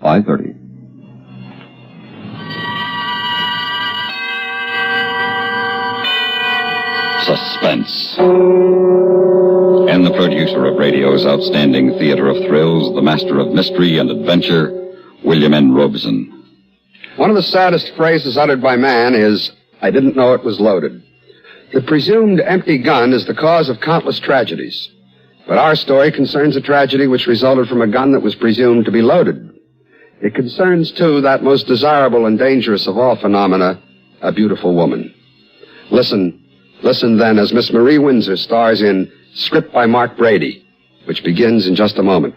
5:30. Suspense. And the producer of radio's outstanding theater of thrills, the master of mystery and adventure, William N. Robeson. One of the saddest phrases uttered by man is, "I didn't know it was loaded." The presumed empty gun is the cause of countless tragedies. But our story concerns a tragedy which resulted from a gun that was presumed to be loaded. It concerns, too, that most desirable and dangerous of all phenomena, a beautiful woman. Listen then as Miss Marie Windsor stars in Script by Mark Brady, which begins in just a moment.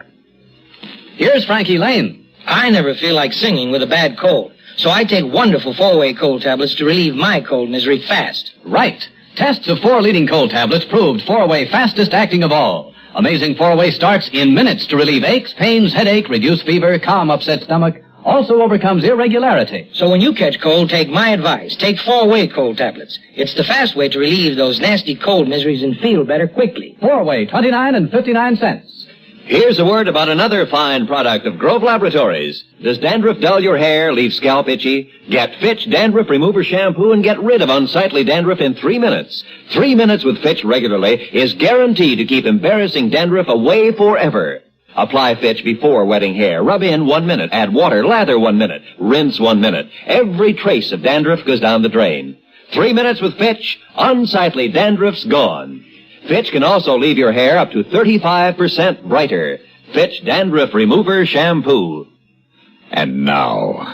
Here's Frankie Lane. I never feel like singing with a bad cold, so I take wonderful four-way cold tablets to relieve my cold misery fast. Right. Tests of 4 leading cold tablets proved four-way fastest acting of all. Amazing four-way starts in minutes to relieve aches, pains, headache, reduce fever, calm upset stomach, also overcomes irregularity. So when you catch cold, take my advice. Take four-way cold tablets. It's the fast way to relieve those nasty cold miseries and feel better quickly. Four-way, 29 and 59 cents. Here's a word about another fine product of Grove Laboratories. Does dandruff dull your hair, leave scalp itchy? Get Fitch Dandruff Remover Shampoo and get rid of unsightly dandruff in 3 minutes. 3 minutes with Fitch regularly is guaranteed to keep embarrassing dandruff away forever. Apply Fitch before wetting hair. Rub in 1 minute. Add water. Lather 1 minute. Rinse 1 minute. Every trace of dandruff goes down the drain. 3 minutes with Fitch, unsightly dandruff's gone. Fitch can also leave your hair up to 35% brighter. Fitch Dandruff Remover Shampoo. And now,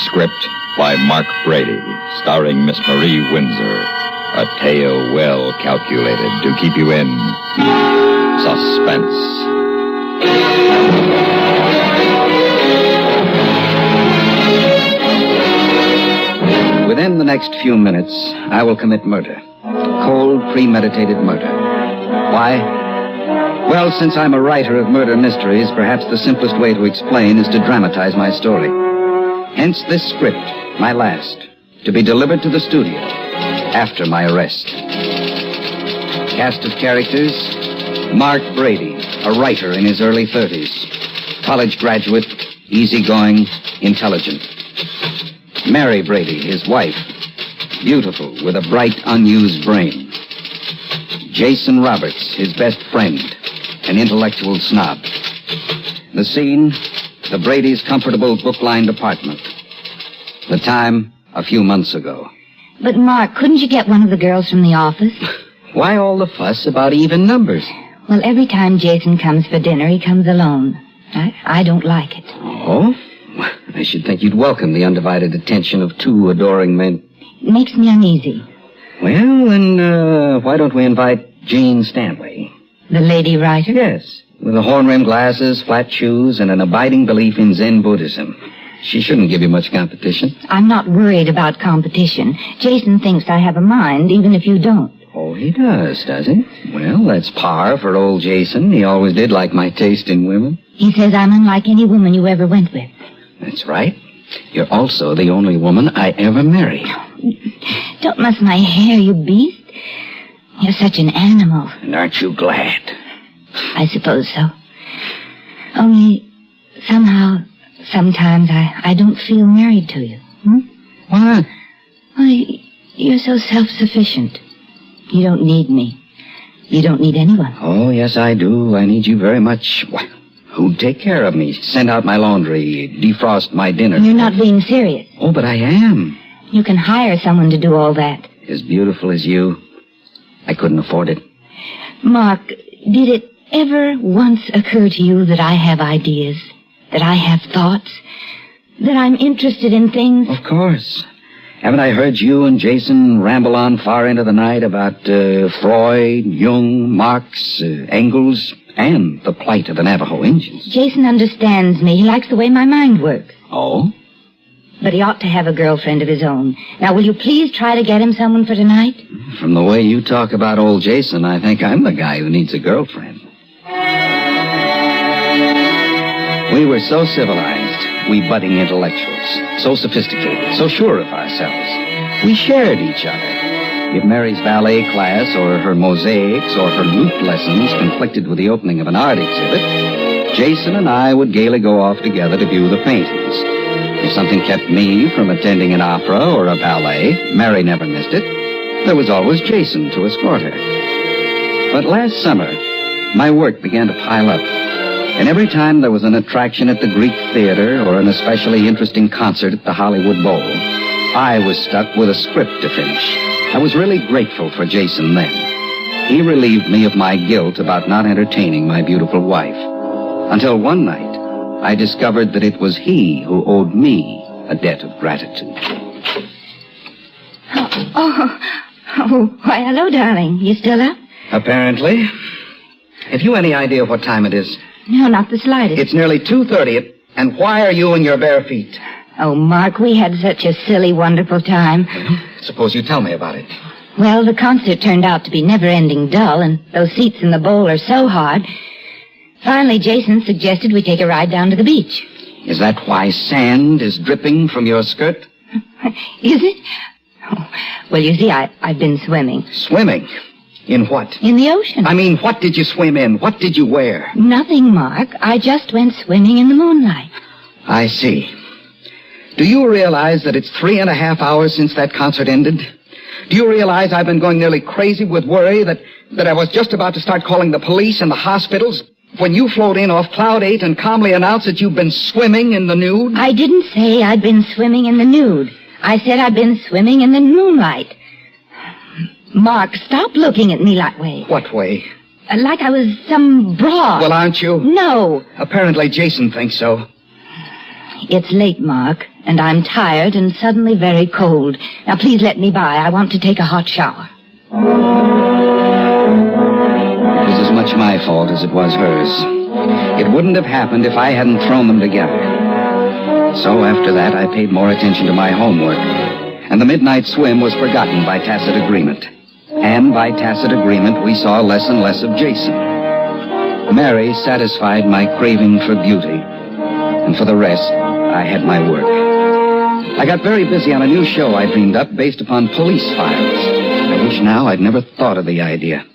Script by Mark Brady, starring Miss Marie Windsor. A tale well calculated to keep you in suspense. Within the next few minutes, I will commit murder. Cold, premeditated murder. Why? Well, since I'm a writer of murder mysteries, perhaps the simplest way to explain is to dramatize my story. Hence this script, my last, to be delivered to the studio after my arrest. Cast of characters: Mark Brady, a writer in his early 30s. College graduate, easygoing, intelligent. Mary Brady, his wife, beautiful, with a bright, unused brain. Jason Roberts, his best friend, an intellectual snob. The scene, the Brady's comfortable book-lined apartment. The time, a few months ago. But, Mark, couldn't you get one of the girls from the office? Why all the fuss about even numbers? Well, every time Jason comes for dinner, he comes alone. I don't like it. Oh? I should think you'd welcome the undivided attention of 2 adoring men. It makes me uneasy. Well, then, why don't we invite Jane Stanley? The lady writer? Yes, with the horn-rimmed glasses, flat shoes, and an abiding belief in Zen Buddhism. She shouldn't give you much competition. I'm not worried about competition. Jason thinks I have a mind, even if you don't. Oh, he does he? Well, that's par for old Jason. He always did like my taste in women. He says I'm unlike any woman you ever went with. That's right. You're also the only woman I ever married. Don't muss my hair, you beast. You're such an animal. And aren't you glad? I suppose so. Only, sometimes I don't feel married to you. What? Why, you're so self-sufficient. You don't need me. You don't need anyone. Oh, yes, I do. I need you very much. Why, who'd take care of me, send out my laundry, defrost my dinner? You're not being serious. Oh, but I am. You can hire someone to do all that. As beautiful as you, I couldn't afford it. Mark, did it ever once occur to you that I have ideas, that I have thoughts, that I'm interested in things? Of course. Haven't I heard you and Jason ramble on far into the night about Freud, Jung, Marx, Engels, and the plight of the Navajo Indians? Jason understands me. He likes the way my mind works. Oh? But he ought to have a girlfriend of his own. Now, will you please try to get him someone for tonight? From the way you talk about old Jason, I think I'm the guy who needs a girlfriend. We were so civilized, we budding intellectuals, so sophisticated, so sure of ourselves. We shared each other. If Mary's ballet class or her mosaics or her lute lessons conflicted with the opening of an art exhibit, Jason and I would gaily go off together to view the paintings. If something kept me from attending an opera or a ballet, Mary never missed it. There was always Jason to escort her. But last summer, my work began to pile up. And every time there was an attraction at the Greek Theater or an especially interesting concert at the Hollywood Bowl, I was stuck with a script to finish. I was really grateful for Jason then. He relieved me of my guilt about not entertaining my beautiful wife. Until one night, I discovered that it was he who owed me a debt of gratitude. Why, hello, darling. You still up? Apparently. Have you any idea what time it is? No, not the slightest. It's nearly 2:30, and why are you in your bare feet? Oh, Mark, we had such a silly, wonderful time. Suppose you tell me about it. Well, the concert turned out to be never-ending dull, and those seats in the bowl are so hard. Finally, Jason suggested we take a ride down to the beach. Is that why sand is dripping from your skirt? Is it? Oh, well, you see, I've been swimming. Swimming? In what? In the ocean. I mean, what did you swim in? What did you wear? Nothing, Mark. I just went swimming in the moonlight. I see. Do you realize that it's 3.5 hours since that concert ended? Do you realize I've been going nearly crazy with worry that I was just about to start calling the police and the hospitals when you float in off Cloud 8 and calmly announced that you've been swimming in the nude? I didn't say I'd been swimming in the nude. I said I'd been swimming in the moonlight. Mark, stop looking at me that way. What way? Like I was some broad. Well, aren't you? No. Apparently Jason thinks so. It's late, Mark, and I'm tired and suddenly very cold. Now, please let me by. I want to take a hot shower. It was as much my fault as it was hers. It wouldn't have happened if I hadn't thrown them together. So after that, I paid more attention to my homework, and the midnight swim was forgotten by tacit agreement. And by tacit agreement, we saw less and less of Jason. Mary satisfied my craving for beauty, and for the rest, I had my work. I got very busy on a new show I dreamed up based upon police files. I wish now I'd never thought of the idea.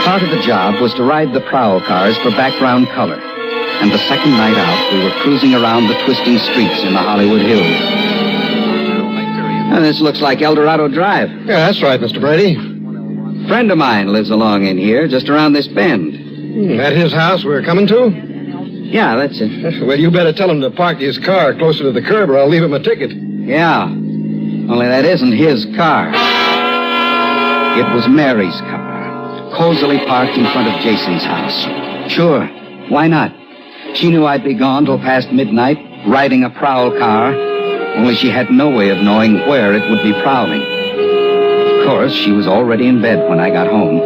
Part of the job was to ride the prowl cars for background color. And the second night out, we were cruising around the twisting streets in the Hollywood Hills. Now, this looks like El Dorado Drive. Yeah, that's right, Mr. Brady. A friend of mine lives along in here, just around this bend. At his house we're coming to? Yeah, that's it. Well, you better tell him to park his car closer to the curb or I'll leave him a ticket. Yeah, only that isn't his car. It was Mary's car, cozily parked in front of Jason's house. Sure, why not? She knew I'd be gone till past midnight, riding a prowl car, only she had no way of knowing where it would be prowling. Of course, she was already in bed when I got home,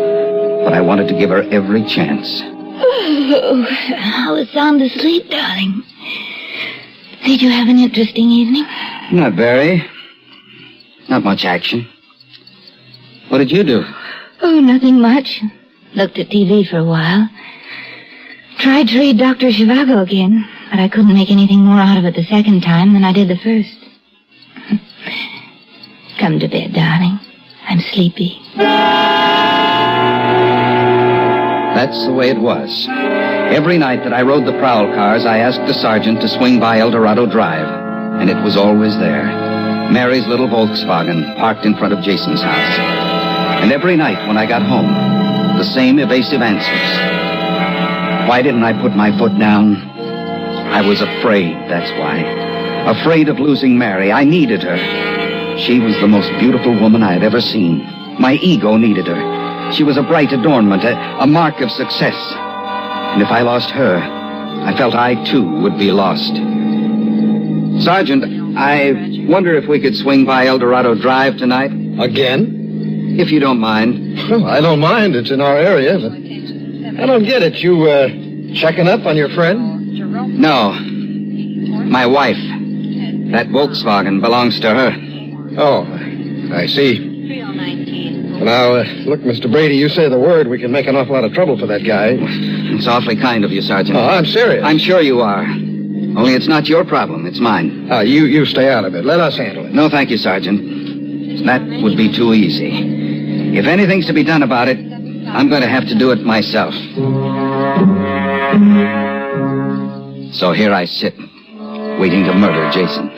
but I wanted to give her every chance. Oh, I was sound asleep, darling. Did you have an interesting evening? Not very. Not much action. What did you do? Oh, nothing much. Looked at TV for a while. Tried to read Dr. Zhivago again, but I couldn't make anything more out of it the second time than I did the first. Come to bed, darling. I'm sleepy. That's the way it was. Every night that I rode the prowl cars, I asked the sergeant to swing by El Dorado Drive, and it was always there. Mary's little Volkswagen parked in front of Jason's house. And every night when I got home, the same evasive answers. Why didn't I put my foot down? I was afraid, that's why. Afraid of losing Mary. I needed her. She was the most beautiful woman I had ever seen. My ego needed her. She was a bright adornment, a mark of success. And if I lost her, I felt I, too, would be lost. Sergeant, I wonder if we could swing by El Dorado Drive tonight? Again? If you don't mind. Well, I don't mind. It's in our area, but I don't get it. You, checking up on your friend? No. My wife. That Volkswagen belongs to her. Oh, I see. Now, look, Mr. Brady, you say the word, we can make an awful lot of trouble for that guy. It's awfully kind of you, Sergeant. Oh, I'm serious. I'm sure you are. Only it's not your problem, it's mine. You stay out of it. Let us handle it. No, thank you, Sergeant. That would be too easy. If anything's to be done about it, I'm going to have to do it myself. So here I sit, waiting to murder Jason.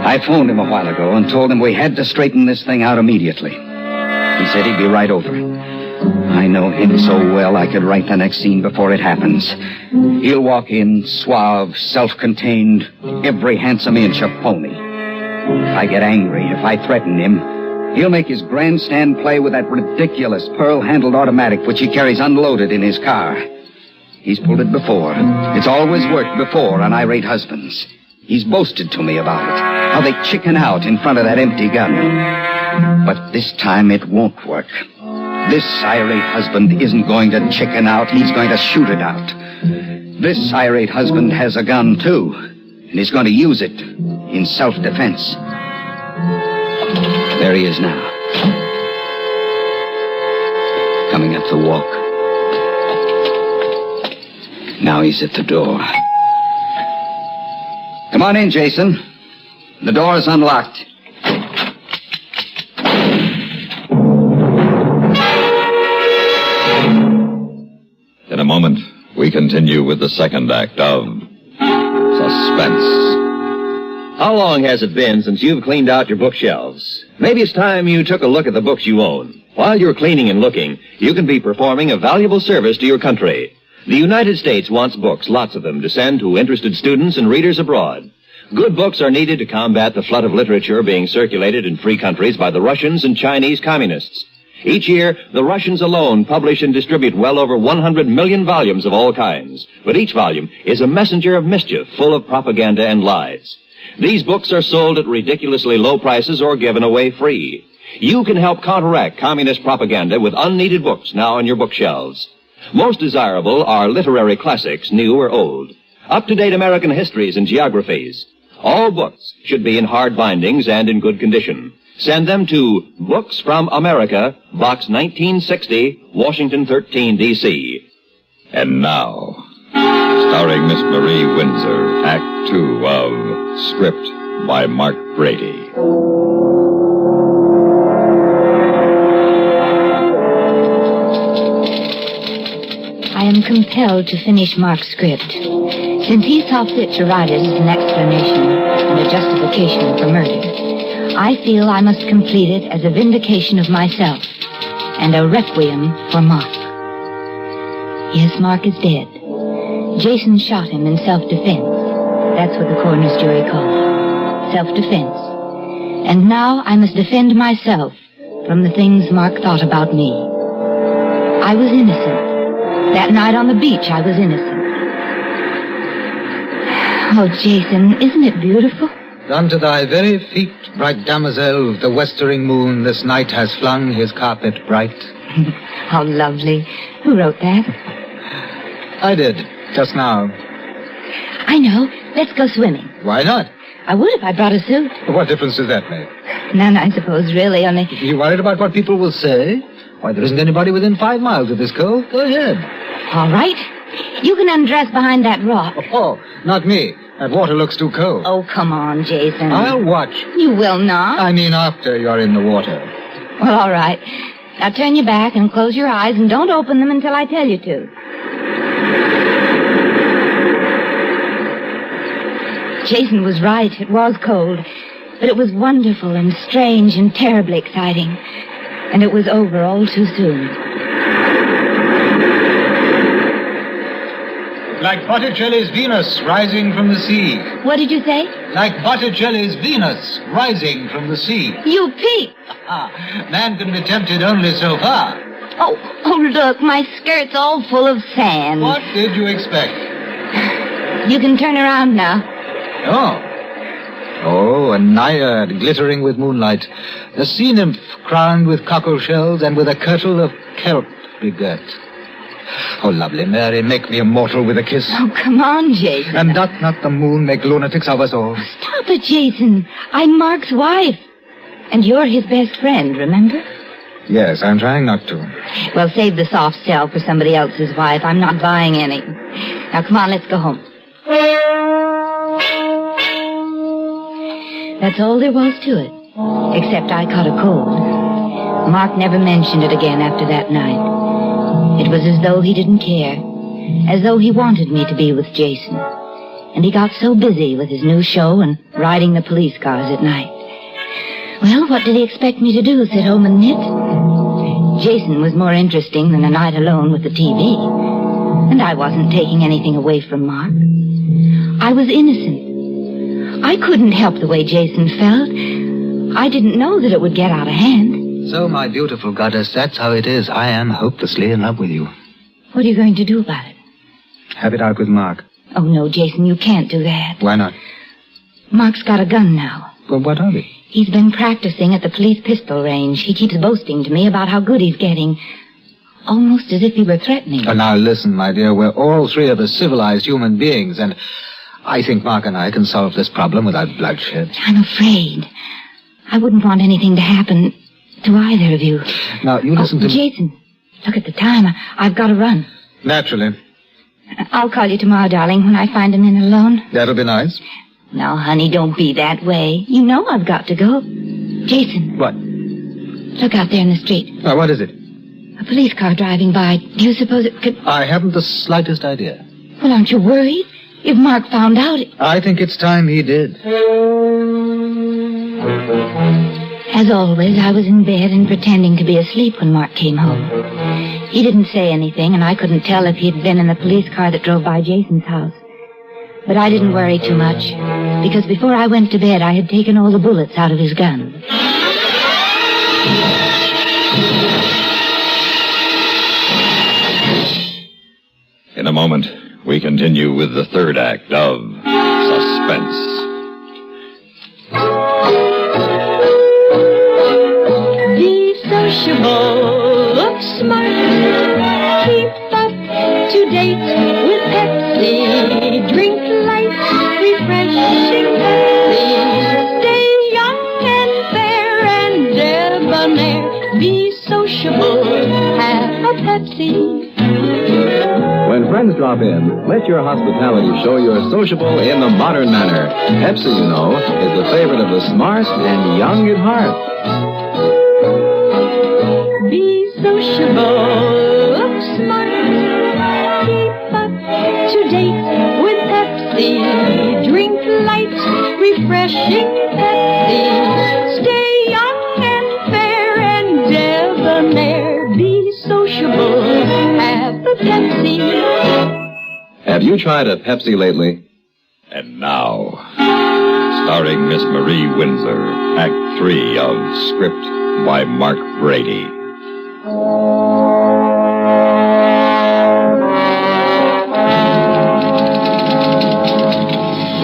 I phoned him a while ago and told him we had to straighten this thing out immediately. He said he'd be right over. I know him so well I could write the next scene before it happens. He'll walk in, suave, self-contained, every handsome inch a pony. If I get angry, if I threaten him, he'll make his grandstand play with that ridiculous pearl-handled automatic which he carries unloaded in his car. He's pulled it before. It's always worked before on irate husbands. He's boasted to me about it, how they chicken out in front of that empty gun. But this time it won't work. This irate husband isn't going to chicken out. He's going to shoot it out. This irate husband has a gun, too, and he's going to use it in self-defense. There he is now. Coming up the walk. Now he's at the door. Come on in, Jason. The door is unlocked. In a moment, we continue with the second act of Suspense. How long has it been since you've cleaned out your bookshelves? Maybe it's time you took a look at the books you own. While you're cleaning and looking, you can be performing a valuable service to your country. The United States wants books, lots of them, to send to interested students and readers abroad. Good books are needed to combat the flood of literature being circulated in free countries by the Russians and Chinese communists. Each year, the Russians alone publish and distribute well over 100 million volumes of all kinds. But each volume is a messenger of mischief, full of propaganda and lies. These books are sold at ridiculously low prices or given away free. You can help counteract communist propaganda with unneeded books now on your bookshelves. Most desirable are literary classics, new or old. Up-to-date American histories and geographies. All books should be in hard bindings and in good condition. Send them to Books from America, Box 1960, Washington 13, D.C. And now, starring Miss Marie Windsor, Act 2 of Script by Mark Brady. I am compelled to finish Mark's script, since he saw fit to write it as an explanation and a justification for murder. I feel I must complete it as a vindication of myself and a requiem for Mark. Yes, Mark is dead. Jason shot him in self-defense. That's what the coroner's jury called it. Self-defense. And now I must defend myself from the things Mark thought about me. I was innocent. That night on the beach, I was innocent. Oh, Jason, isn't it beautiful? Unto thy very feet, bright damosel, the westering moon this night has flung his carpet bright. How lovely. Who wrote that? I did, just now. I know. Let's go swimming. Why not? I would if I brought a suit. What difference does that make? None, I suppose, really, only... You worried about what people will say? Why, there isn't anybody within 5 miles of this cove. Go ahead. All right. You can undress behind that rock. Oh, not me. That water looks too cold. Oh, come on, Jason. I'll watch. You will not. I mean after you're in the water. Well, all right. Now turn your back and close your eyes and don't open them until I tell you to. Jason was right. It was cold. But it was wonderful and strange and terribly exciting. And it was over all too soon. Like Botticelli's Venus rising from the sea. What did you say? Like Botticelli's Venus rising from the sea. You peep! Man can be tempted only so far. Oh, look, my skirt's all full of sand. What did you expect? You can turn around now. Oh, a naiad glittering with moonlight. A sea nymph crowned with cockle shells and with a kirtle of kelp begirt. Oh, lovely Mary, make me immortal with a kiss. Oh, come on, Jason. And doth not the moon make lunatics of us all? Stop it, Jason. I'm Mark's wife. And you're his best friend, remember? Yes, I'm trying not to. Well, save the soft sell for somebody else's wife. I'm not buying any. Now, come on, let's go home. That's all there was to it. Except I caught a cold. Mark never mentioned it again after that night. It was as though he didn't care. as though he wanted me to be with Jason. And he got so busy with his new show and riding the police cars at night. Well, what did he expect me to do, sit home and knit? Jason was more interesting than a night alone with the TV. And I wasn't taking anything away from Mark. I was innocent. I couldn't help the way Jason felt. I didn't know that it would get out of hand. So, my beautiful goddess, that's how it is. I am hopelessly in love with you. What are you going to do about it? Have it out with Mark. Oh, no, Jason, you can't do that. Why not? Mark's got a gun now. Well, what of it? He's been practicing at the police pistol range. He keeps boasting to me about how good he's getting. Almost as if he were threatening. Oh, now listen, my dear. We're all three of us civilized human beings, and I think Mark and I can solve this problem without bloodshed. I'm afraid. I wouldn't want anything to happen to either of you. Now, you listen to me. Jason, look at the time. I've got to run. Naturally. I'll call you tomorrow, darling, when I find him in alone. That'll be nice. Now, honey, don't be that way. You know I've got to go. Jason. What? Look out there in the street. What is it? A police car driving by. Do you suppose it could... I haven't the slightest idea. Well, aren't you worried? If Mark found out... I think it's time he did. As always, I was in bed and pretending to be asleep when Mark came home. He didn't say anything, and I couldn't tell if he'd been in the police car that drove by Jason's house. But I didn't worry too much, because before I went to bed, I had taken all the bullets out of his gun. In a moment, we continue with the third act of Suspense. Be sociable, look smart, keep up to date with Pepsi, drink light, refreshing Pepsi, stay young and fair and debonair, be sociable, have a Pepsi. When friends drop in, let your hospitality show you're sociable in the modern manner. Pepsi, you know, is the favorite of the smart and young at heart. Be sociable, look smart, keep up to date with Pepsi, drink light, refreshing Pepsi, stay young and fair and debonair, be sociable, have a Pepsi. Have you tried a Pepsi lately? And now, starring Miss Marie Windsor, Act 3 of Script by Mark Brady.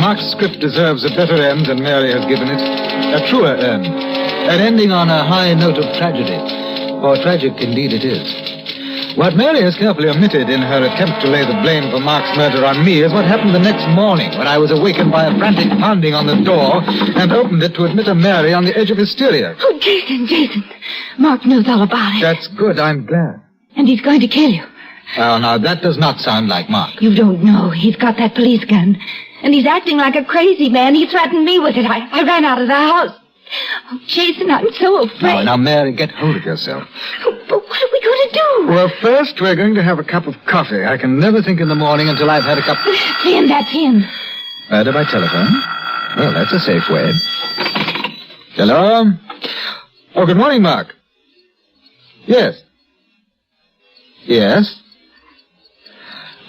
Mark's script deserves a better end than Mary has given it. A truer end. An ending on a high note of tragedy. For tragic indeed it is. What Mary has carefully omitted in her attempt to lay the blame for Mark's murder on me is what happened the next morning when I was awakened by a frantic pounding on the door and opened it to admit a Mary on the edge of hysteria. Oh, Jason. Mark knows all about it. That's good. I'm glad. And he's going to kill you. Well, now, that does not sound like Mark. You don't know. He's got that police gun. And he's acting like a crazy man. He threatened me with it. I ran out of the house. Oh, Jason, I'm so afraid. Now, Mary, get hold of yourself. Oh, but what are we going to do? Well, first, we're going to have a cup of coffee. I can never think in the morning until I've had a cup... That's him. Murder by telephone? Well, that's a safe way. Hello? Oh, good morning, Mark. Yes. Yes?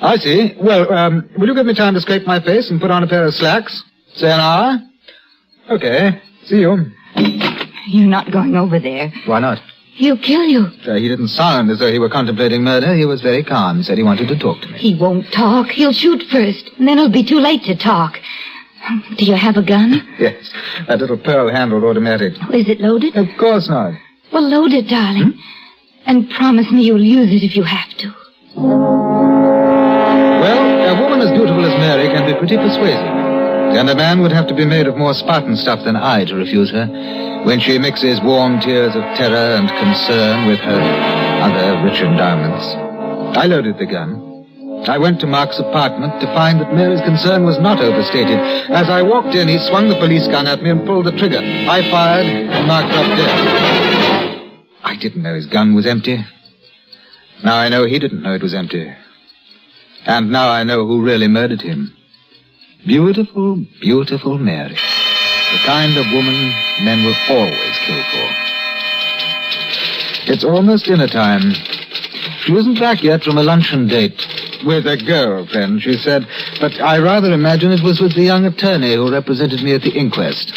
I see. Well, will you give me time to scrape my face and put on a pair of slacks? Say an hour? Okay. See you. You're not going over there. Why not? He'll kill you. He didn't sound as though he were contemplating murder. He was very calm. He said he wanted to talk to me. He won't talk. He'll shoot first, and then it'll be too late to talk. Do you have a gun? Yes. That little pearl-handled automatic. Is it loaded? Of course not. Well, load it, darling. And promise me you'll use it if you have to. Well, a woman as beautiful as Mary can be pretty persuasive. And a man would have to be made of more Spartan stuff than I to refuse her when she mixes warm tears of terror and concern with her other rich endowments. I loaded the gun. I went to Mark's apartment to find that Mary's concern was not overstated. As I walked in, he swung the police gun at me and pulled the trigger. I fired, and Mark dropped dead. I didn't know his gun was empty. Now I know he didn't know it was empty. And now I know who really murdered him. Beautiful, beautiful Mary. The kind of woman men will always kill for. It's almost dinner time. She isn't back yet from a luncheon date. With a girlfriend, she said. But I rather imagine it was with the young attorney who represented me at the inquest.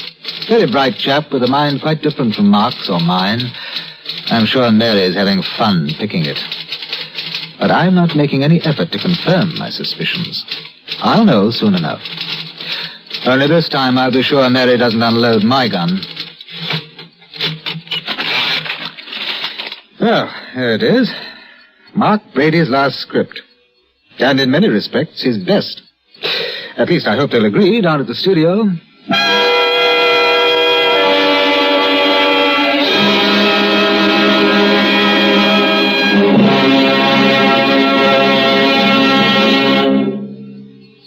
Very bright chap with a mind quite different from Mark's or mine. I'm sure Mary's having fun picking it. But I'm not making any effort to confirm my suspicions. I'll know soon enough. Only this time I'll be sure Mary doesn't unload my gun. Well, here it is. Mark Brady's last script. And in many respects, his best. At least I hope they'll agree down at the studio.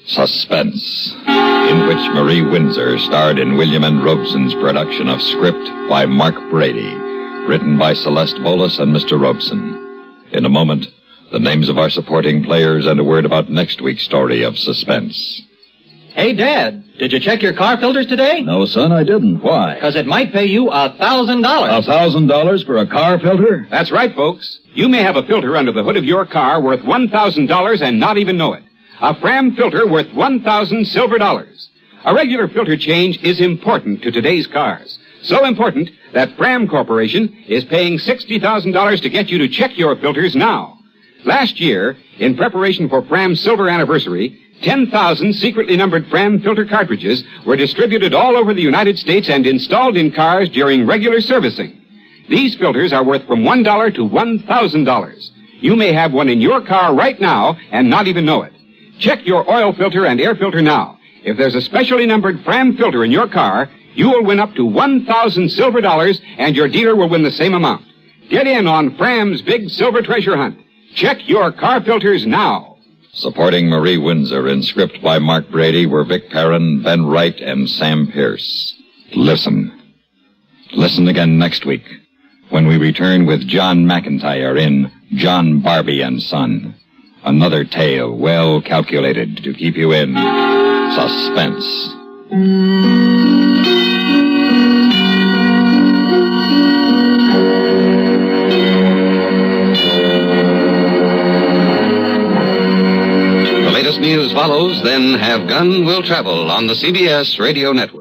Suspense, in which Marie Windsor starred in William N. Robeson's production of Script by Mark Brady, written by Celeste Bolus and Mr. Robeson. In a moment, the names of our supporting players and a word about next week's story of Suspense. Hey, Dad, did you check your car filters today? No, son, I didn't. Why? Because it might pay you $1,000. $1,000 for a car filter? That's right, folks. You may have a filter under the hood of your car worth $1,000 and not even know it. A Fram filter worth $1,000 silver dollars. A regular filter change is important to today's cars. So important that Fram Corporation is paying $60,000 to get you to check your filters now. Last year, in preparation for Fram's silver anniversary, 10,000 secretly numbered Fram filter cartridges were distributed all over the United States and installed in cars during regular servicing. These filters are worth from $1 to $1,000. You may have one in your car right now and not even know it. Check your oil filter and air filter now. If there's a specially numbered Fram filter in your car, you will win up to $1,000 silver dollars, and your dealer will win the same amount. Get in on Fram's big silver treasure hunt. Check your car filters now. Supporting Marie Windsor in Script by Mark Brady were Vic Perrin, Ben Wright, and Sam Pierce. Listen. Listen again next week, when we return with John McIntyre in John Barbie and Son. Another tale well calculated to keep you in suspense. The latest news follows, then Have Gun Will Travel on the CBS Radio Network.